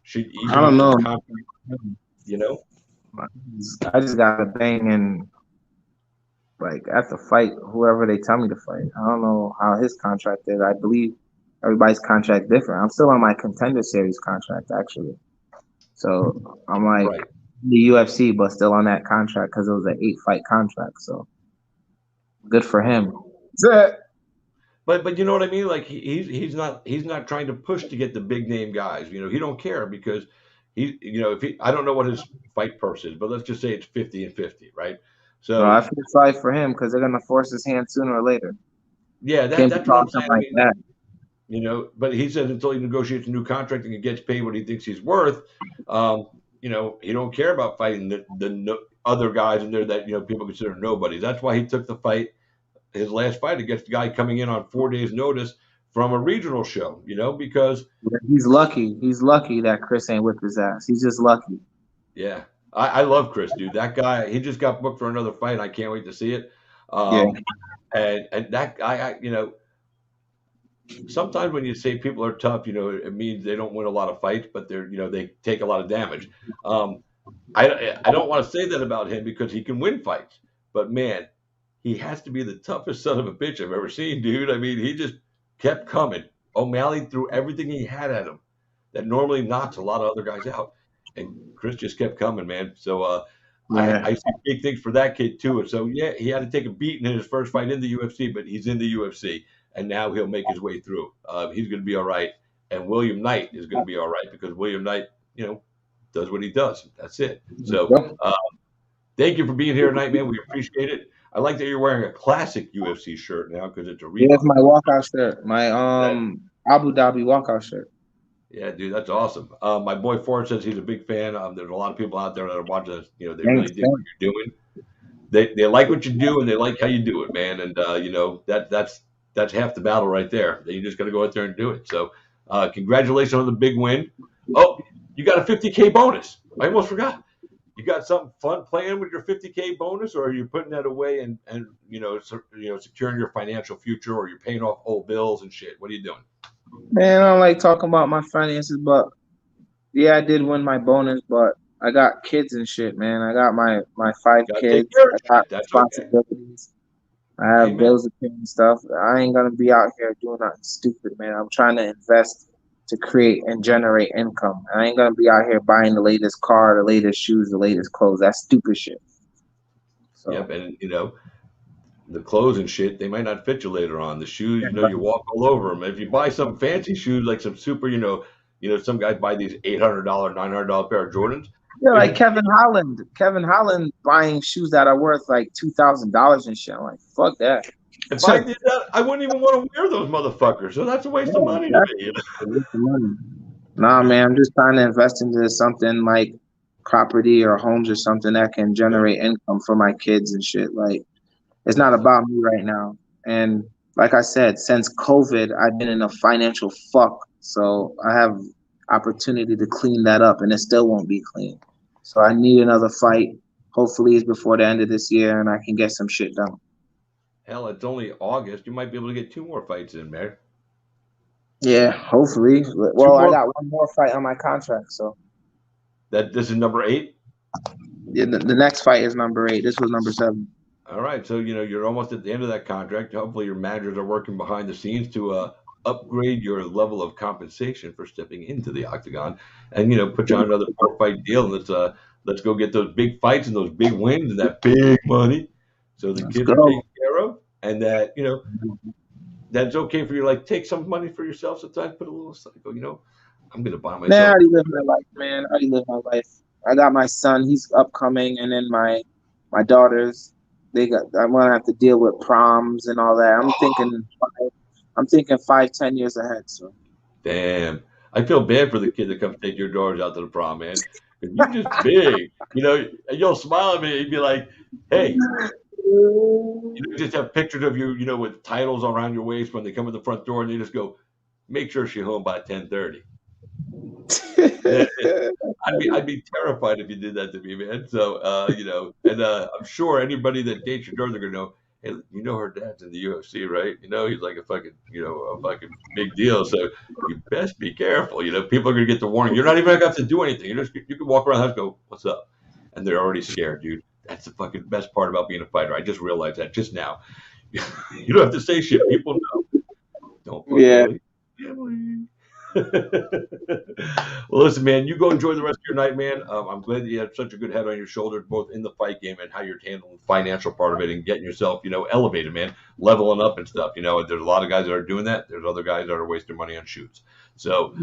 should I don't know. You know, I just got to bang and like at the fight, whoever they tell me to fight. I don't know how his contract is. I believe everybody's contract different. I'm still on my contender series contract actually, so I'm like right. the UFC, but still on that contract because it was an 8-fight contract. So good for him. But you know what I mean? Like he's not trying to push to get the big name guys. You know, he don't care because he, you know, I don't know what his fight purse is, but let's just say it's 50 and 50, right? So no, I feel sorry for him because they're gonna force his hand sooner or later. Yeah, that's what I'm saying. Like that. You know, but he says until he negotiates a new contract and he gets paid what he thinks he's worth, you know, he don't care about fighting the other guys in there that, you know, people consider nobodies. That's why he took the fight, his last fight, against the guy coming in on 4 days' notice from a regional show, you know, because he's lucky. He's lucky that Chris ain't whipped his ass. He's just lucky. Yeah, I love Chris, dude. That guy, he just got booked for another fight. I can't wait to see it. Yeah. And that guy, sometimes when you say people are tough, it means they don't win a lot of fights, but they take a lot of damage. Um, I don't want to say that about him because he can win fights, but man, he has to be the toughest son of a bitch I've ever seen, dude. I mean, he just kept coming. O'Malley threw everything he had at him that normally knocks a lot of other guys out, and Chris just kept coming, man. So Yeah. I see big things for that kid too. And so yeah, he had to take a beating in his first fight in the UFC, but he's in the UFC, and now he'll make his way through. He's going to be all right, and William Knight is going to be all right because William Knight, does what he does. That's it. So thank you for being here tonight, man. We appreciate it. I like that you're wearing a classic UFC shirt now because it's a Yeah, it's Reebok. my walkout shirt. My That- Abu Dhabi walkout shirt. yeah, dude, that's awesome. My boy Ford says he's a big fan. There's a lot of people out there that are watching this. They really Thanks, dig what you're doing. They like what you do and they like how you do it, man. And that's half the battle right there. You just got to go out there and do it. So, congratulations on the big win. Oh, you got a 50K bonus. I almost forgot. You got something fun planned with your 50K bonus, or are you putting that away and securing your financial future, or you're paying off old bills and shit? What are you doing? Man, I don't like talking about my finances, but yeah, I did win my bonus, but I got kids and shit, man. I got my 5 Got to take kids. care of I got shit. That's okay. responsibilities. I have Amen. bills to pay and stuff. I ain't gonna be out here doing nothing stupid, man. I'm trying to invest to create and generate income. I ain't gonna be out here buying the latest car, the latest shoes, the latest clothes. That's stupid shit. So Yep, and the clothes and shit, they might not fit you later on. The shoes, you walk all over them. If you buy some fancy shoes, like some super, some guys buy these $800, $900 pair of Jordans. yeah, like Kevin Holland. Kevin Holland buying shoes that are worth like $2,000 and shit. I'm like, fuck that. If I did that, I wouldn't even want to wear those motherfuckers. So that's a waste of money to me. Nah, man, I'm just trying to invest into something like property or homes or something that can generate income for my kids and shit. Like, it's not about me right now. And like I said, since COVID, I've been in a financial fuck. So I have opportunity to clean that up, and it still won't be clean. So I need another fight. Hopefully, it's before the end of this year, and I can get some shit done. Hell, it's only August. You might be able to get 2 more fights in there. Yeah, hopefully. Well, I got one more fight on my contract, so This is number 8. yeah, the next fight is number 8. This was number 7. All right, so you're almost at the end of that contract. Hopefully, your managers are working behind the scenes to upgrade your level of compensation for stepping into the octagon, and put you on another 4-fight deal. And let's go get those big fights and those big wins and that big money, so the kids are taken care of, and that that's okay for you. Like take some money for yourself sometimes. Put a little aside. Go, I'm gonna buy myself. Man, I already lived my life, man. I already lived my life. I got my son. He's upcoming, and then my daughters. I'm gonna have to deal with proms and all that. I'm thinking 5-10 years ahead. So damn, I feel bad for the kid that comes take your daughters out to the prom, man. You're just big, and you'll smile at me and be like, "Hey, just have pictures of you, with titles around your waist when they come in the front door, and you just go, make sure she's home by 10:30." I'd be terrified if you did that to me, man. So, and I'm sure anybody that dates your daughter, they're gonna know. Hey, her dad's in the UFC, right? He's like a fucking, a fucking big deal. So you best be careful. People are gonna get the warning. You're not even gonna have to do anything. You can walk around the house, and go, "What's up?" And they're already scared, dude. That's the fucking best part about being a fighter. I just realized that just now. You don't have to say shit. People know. Don't fuck with family. Well, listen, man, you go enjoy the rest of your night, man. I'm glad that you have such a good head on your shoulders, both in the fight game and how you're handling the financial part of it and getting yourself, elevated, man, leveling up and stuff. There's a lot of guys that are doing that. There's other guys that are wasting money on shoes. So,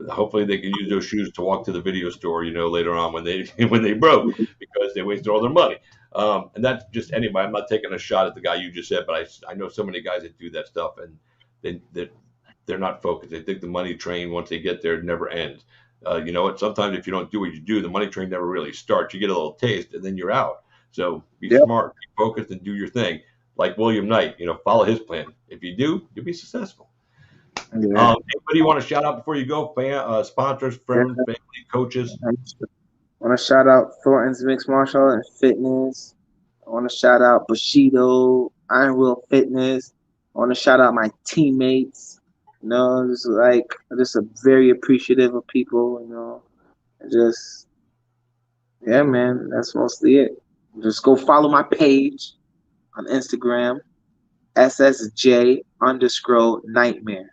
hopefully they can use those shoes to walk to the video store, later on when they broke because they wasted all their money. And that's just anybody. I'm not taking a shot at the guy you just said, but I know so many guys that do that stuff and they're not focused. They think the money train, once they get there, never ends. You know what? Sometimes if you don't do what you do, the money train never really starts. You get a little taste and then you're out. So be smart, be focused, and do your thing. Like William Knight, follow his plan. If you do, you'll be successful. Anybody you want to shout out before you go? Sponsors, friends, family, coaches. I want to shout out Thornton's Mixed Martial and Fitness. I want to shout out Bushido, Iron Will Fitness. I want to shout out my teammates. You know, just like just a very appreciative of people. You know, just yeah, man. That's mostly it. Just go follow my page on Instagram, SSJ_nightmare.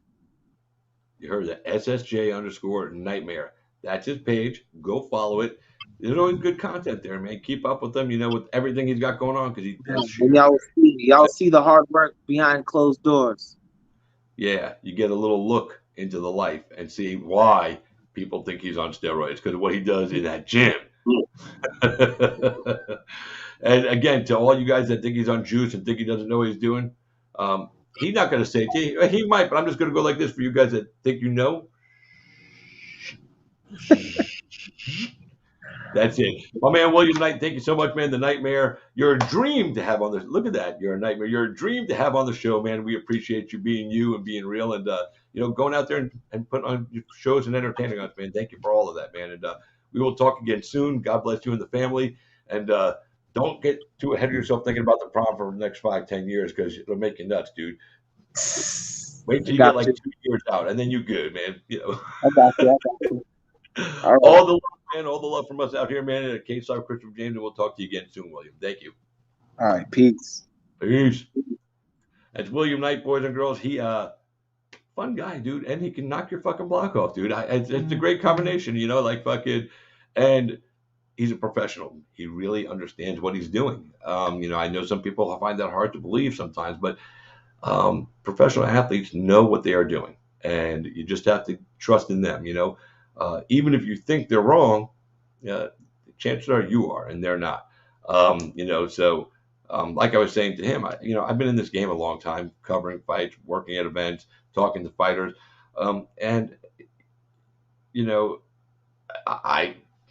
You heard that, SSJ_nightmare. That's his page. Go follow it. There's always good content there, man. Keep up with him, with everything he's got going on, because And y'all see the hard work behind closed doors. yeah, you get a little look into the life and see why people think he's on steroids, because of what he does in that gym. And again, to all you guys that think he's on juice and think he doesn't know what he's doing, he's not going to say it to you. He might, but I'm just going to go like this for you guys that think you know. That's it. My man, William Knight, thank you so much, man. The Nightmare, you're a dream to have on the. Look at that. You're a nightmare. You're a dream to have on the show, man. We appreciate you being you and being real and, going out there and putting on shows and entertaining us, man. Thank you for all of that, man. And we will talk again soon. God bless you and the family. And don't get too ahead of yourself thinking about the prom for the next 5-10 years, because it'll make you nuts, dude. Wait till you get like 2 years out, and then you're good, man. I got you. All, right. All the love, man. All the love from us out here, man. At K-Star, Christopher James, and we'll talk to you again soon, William. Thank you. All right, peace. Peace. That's William Knight, boys and girls. He fun guy, dude, and he can knock your fucking block off, dude. It's a great combination, like fucking, and he's a professional. He really understands what he's doing. I know some people find that hard to believe sometimes, but professional athletes know what they are doing, and you just have to trust in them. Even if you think they're wrong, chances are you are, and they're not. So like I was saying to him, I've been in this game a long time, covering fights, working at events, talking to fighters, and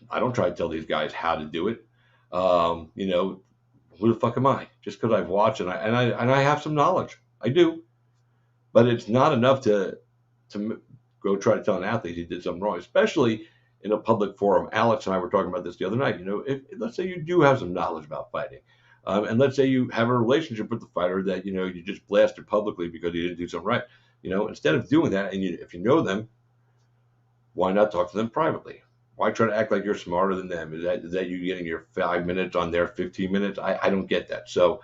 I don't try to tell these guys how to do it. Who the fuck am I? Just because I've watched and I have some knowledge, I do, but it's not enough to go try to tell an athlete he did something wrong, especially in a public forum. Alex and I were talking about this the other night. If let's say you do have some knowledge about fighting, and let's say you have a relationship with the fighter that you just blasted publicly because he didn't do something right. Instead of doing that, and if you know them, why not talk to them privately? Why try to act like you're smarter than them? Is that you getting your 5 minutes on their 15 minutes? I don't get that. So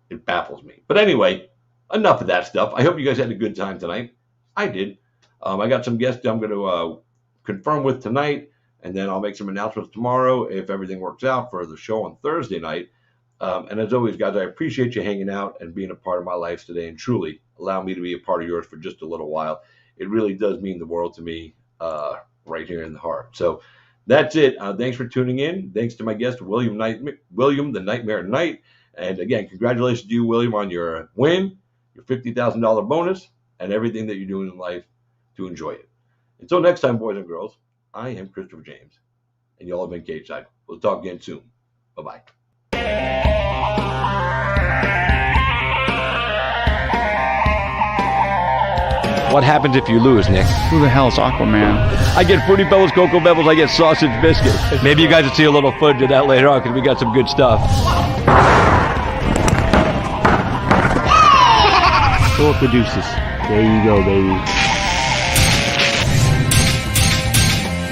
it baffles me. But anyway, enough of that stuff. I hope you guys had a good time tonight. I did. I got some guests I'm going to confirm with tonight, and then I'll make some announcements tomorrow if everything works out for the show on Thursday night. And as always, guys, I appreciate you hanging out and being a part of my life today, and truly allow me to be a part of yours for just a little while. It really does mean the world to me right here in the heart. So that's it. Thanks for tuning in. Thanks to my guest, William the Nightmare Knight. And again, congratulations to you, William, on your win, your $50,000 bonus, and everything that you're doing in life to enjoy it. Until next time, boys and girls, I am Christopher James, and y'all have been Cage Side. We'll talk again soon. Bye-bye. What happens if you lose, Nick? Who the hell's Aquaman? I get Fruity Pebbles, Cocoa Pebbles, I get sausage biscuits. Maybe you guys will see a little footage of that later on, because we got some good stuff. Thor producers. There you go, baby.